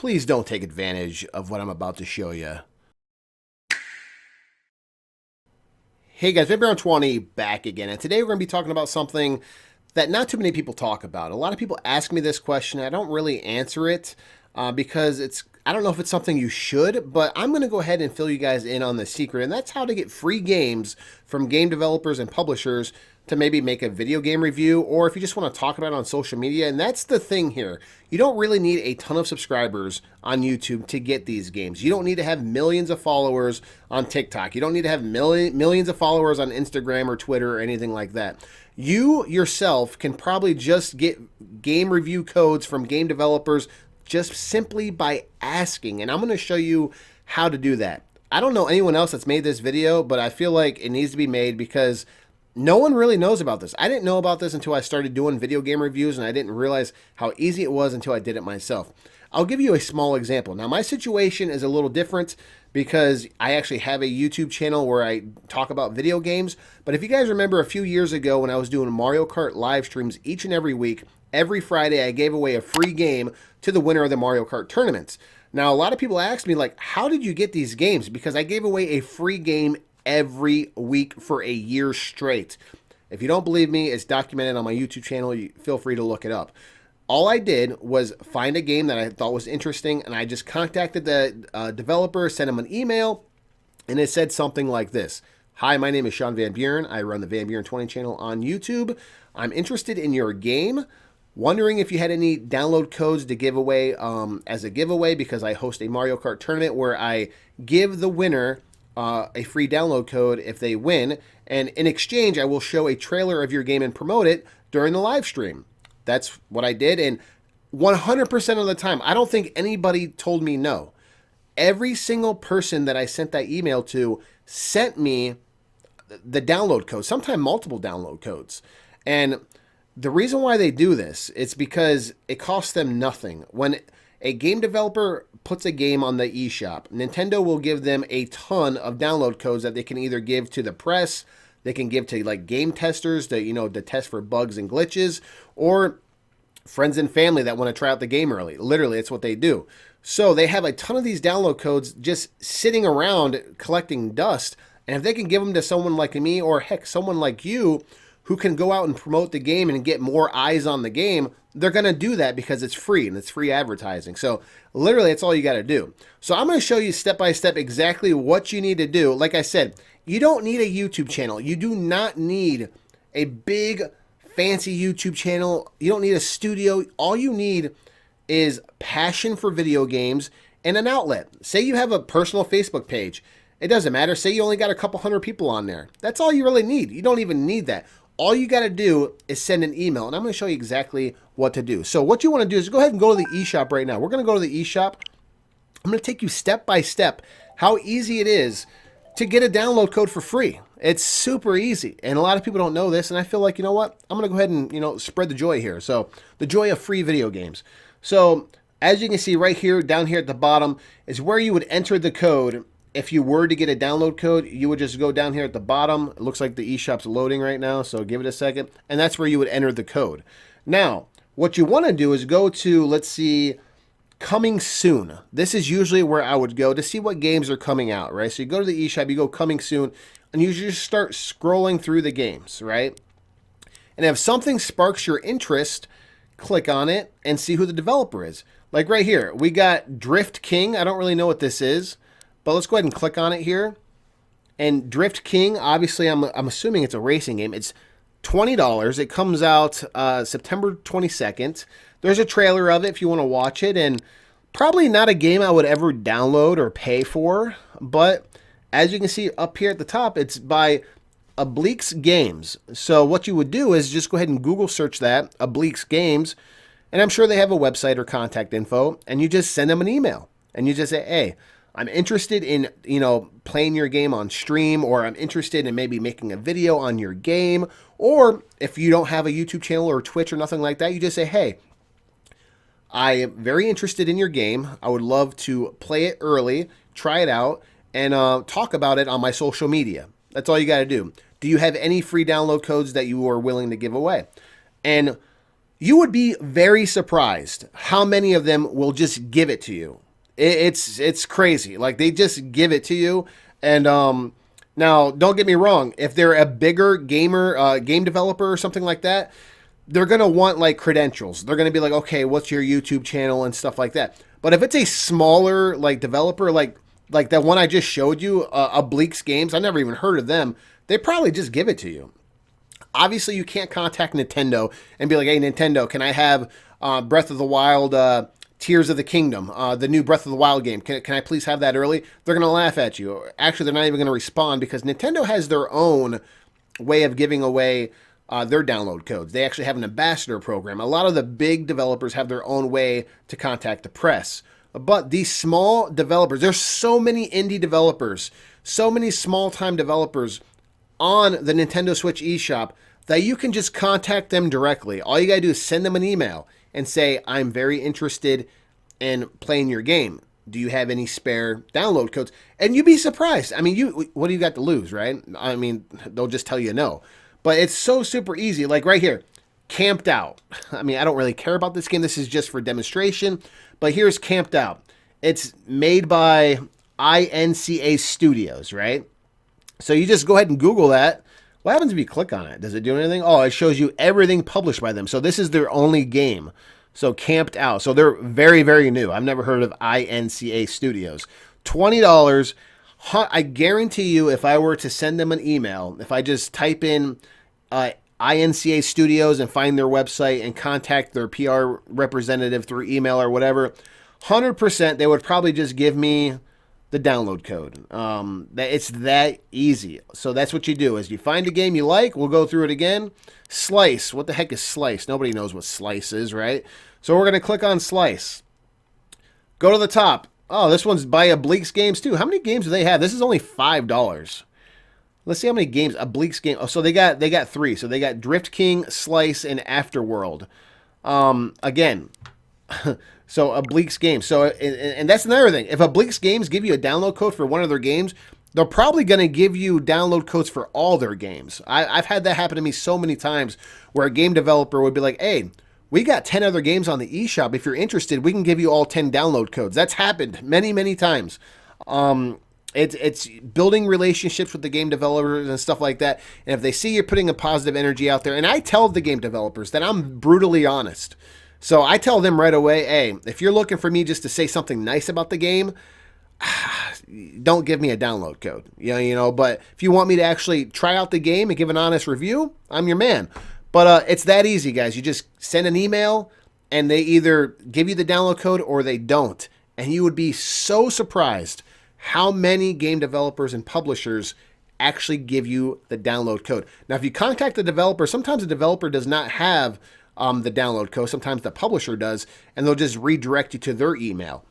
Please don't take advantage of what I'm about to show you. Hey guys, Maybe Around 20 back again, and today we're going to be talking about something that not too many people talk about. A lot of people ask me this question. I don't really answer it because I don't know if it's something you should, but I'm going to go ahead and fill you guys in on the secret, and that's how to get free games from game developers and publishers to maybe make a video game review, or if you just want to talk about it on social media. And that's the thing here. You don't really need a ton of subscribers on YouTube to get these games. You don't need to have millions of followers on TikTok. You don't need to have millions of followers on Instagram or Twitter or anything like that. You yourself can probably just get game review codes from game developers just simply by asking. And I'm going to show you how to do that. I don't know anyone else that's made this video, but I feel like it needs to be made because no one really knows about this. I didn't know about this until I started doing video game reviews, and I didn't realize how easy it was until I did it myself. I'll give you a small example. Now, my situation is a little different because I actually have a YouTube channel where I talk about video games. But if you guys remember a few years ago when I was doing Mario Kart live streams each and every week, every Friday I gave away a free game to the winner of the Mario Kart tournaments. Now, a lot of people ask me, like, how did you get these games? Because I gave away a free game every week for a year straight. If you don't believe me, it's documented on my YouTube channel. You feel free to look it up. All I did was find a game that I thought was interesting, and I just contacted the developer, sent him an email, and it said something like this. Hi, my name is Sean Van Buren. I run the Van Buren 20 channel on YouTube. I'm interested in your game. Wondering if you had any download codes to give away as a giveaway, because I host a Mario Kart tournament where I give the winner a free download code if they win, and in exchange I will show a trailer of your game and promote it during the live stream. That's what I did, and 100% of the time I don't think anybody told me no. Every single person that I sent that email to sent me the download code, sometimes multiple download codes. And the reason why they do this, it's because it costs them nothing. When a game developer puts a game on the eShop, Nintendo will give them a ton of download codes that they can either give to the press, they can give to like game testers to test for bugs and glitches, or friends and family that want to try out the game early. Literally, it's what they do. So they have a ton of these download codes just sitting around collecting dust, and if they can give them to someone like me, or heck, someone like you, who can go out and promote the game and get more eyes on the game, they're going to do that because it's free and it's free advertising. So literally, that's all you got to do. So I'm going to show you step by step exactly what you need to do. Like I said, you don't need a YouTube channel. You do not need a big fancy YouTube channel. You don't need a studio. All you need is passion for video games and an outlet. Say you have a personal Facebook page. It doesn't matter. Say you only got a couple hundred people on there. That's all you really need. You don't even need that. All you got to do is send an email, and I'm going to show you exactly what to do. So what you want to do is go ahead and go to the eShop right now. We're going to go to the eShop. I'm going to take you step by step how easy it is to get a download code for free. It's super easy, and a lot of people don't know this, and I feel like, you know what? I'm going to go ahead and, spread the joy here. So the joy of free video games. So as you can see right here, down here at the bottom, is where you would enter the code. If you were to get a download code, you would just go down here at the bottom. It looks like the eShop's loading right now, so give it a second. And that's where you would enter the code. Now, what you want to do is go to, let's see, coming soon. This is usually where I would go to see what games are coming out, right? So you go to the eShop, you go coming soon, and you just start scrolling through the games, right? And if something sparks your interest, click on it and see who the developer is. Like right here, we got Drift King. I don't really know what this is, but let's go ahead and click on it here. And Drift King, obviously, I'm assuming it's a racing game. It's $20. It comes out September 22nd. There's a trailer of it if you want to watch it. And probably not a game I would ever download or pay for. But as you can see up here at the top, it's by Obliques Games. So what you would do is just go ahead and Google search that, Obliques Games. And I'm sure they have a website or contact info. And you just send them an email. And you just say, hey, I'm interested in, playing your game on stream, or I'm interested in maybe making a video on your game. Or if you don't have a YouTube channel or Twitch or nothing like that, you just say, hey, I am very interested in your game. I would love to play it early, try it out, and talk about it on my social media. That's all you got to do. Do you have any free download codes that you are willing to give away? And You would be very surprised how many of them will just give it to you. It's crazy. Like they just give it to you. And now, don't get me wrong. If they're a bigger game developer or something like that, they're gonna want like credentials. They're gonna be like, okay, what's your YouTube channel and stuff like that. But if it's a smaller like developer, like that one I just showed you, Obliques Games, I never even heard of them. They probably just give it to you. Obviously, you can't contact Nintendo and be like, hey, Nintendo, can I have Breath of the Wild, Tears of the Kingdom, the new Breath of the Wild game? Can I please have that early? They're going to laugh at you. Actually, they're not even going to respond because Nintendo has their own way of giving away their download codes. They actually have an ambassador program. A lot of the big developers have their own way to contact the press. But these small developers, there's so many indie developers, so many small-time developers on the Nintendo Switch eShop that you can just contact them directly. All you gotta do is send them an email and say, I'm very interested in playing your game. Do you have any spare download codes? And you'd be surprised. I mean, what do you got to lose, right? I mean, they'll just tell you no. But it's so super easy. Like right here, Camped Out. I mean, I don't really care about this game. This is just for demonstration. But here's Camped Out. It's made by INCA Studios, right? So you just go ahead and Google that. What happens if you click on it? Does it do anything? Oh, it shows you everything published by them. So this is their only game. So Camped Out. So they're very, very new. I've never heard of INCA Studios. $20. I guarantee you if I were to send them an email, if I just type in INCA Studios and find their website and contact their PR representative through email or whatever, 100% they would probably just give me the download code. It's that easy. So that's what you do is you find a game you like. We'll go through it again. Slice. What the heck is Slice? Nobody knows what Slice is, right? So we're going to click on Slice. Go to the top. Oh, this one's by Obliques Games too. How many games do they have? This is only $5. Let's see how many games Obliques Game. Oh, so they got 3. So they got Drift King, Slice, and Afterworld. Again. So Obliques Games. So and that's another thing. If Obliques Games give you a download code for one of their games, they're probably going to give you download codes for all their games. I've had that happen to me so many times where a game developer would be like, hey, we got 10 other games on the eShop. If you're interested, we can give you all 10 download codes. That's happened many, many times. It's building relationships with the game developers and stuff like that. And if they see you're putting a positive energy out there, and I tell the game developers that I'm brutally honest. So I tell them right away, hey, if you're looking for me just to say something nice about the game, don't give me a download code. But if you want me to actually try out the game and give an honest review, I'm your man. But it's that easy, guys. You just send an email, and they either give you the download code or they don't. And you would be so surprised how many game developers and publishers actually give you the download code. Now, if you contact the developer, sometimes the developer does not have the download code. Sometimes the publisher does, and they'll just redirect you to their email.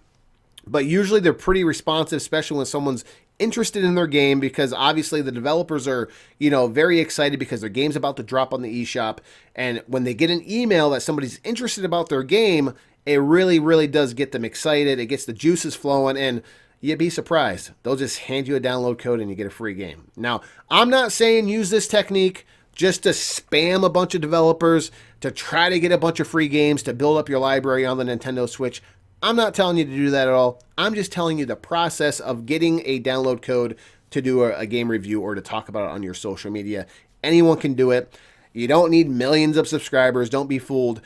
But usually they're pretty responsive, especially when someone's interested in their game, because obviously the developers are, very excited because their game's about to drop on the eShop. And when they get an email that somebody's interested about their game, it really, really does get them excited. It gets the juices flowing, and you'd be surprised. They'll just hand you a download code and you get a free game. Now, I'm not saying use this technique just to spam a bunch of developers, to try to get a bunch of free games, to build up your library on the Nintendo Switch. I'm not telling you to do that at all. I'm just telling you the process of getting a download code to do a game review or to talk about it on your social media. Anyone can do it. You don't need millions of subscribers. Don't be fooled.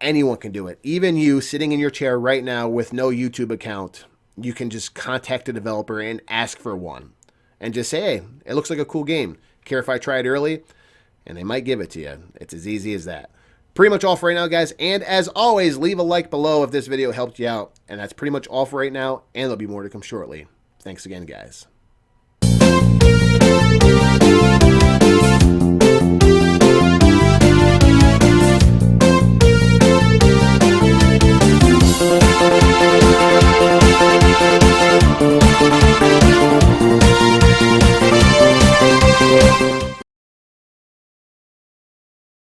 Anyone can do it. Even you sitting in your chair right now with no YouTube account, you can just contact a developer and ask for one. And just say, hey, it looks like a cool game. Care if I try it early? And they might give it to you. It's as easy as that. Pretty much all for right now, guys. And as always, leave a like below if this video helped you out. And that's pretty much all for right now. And there'll be more to come shortly. Thanks again, guys.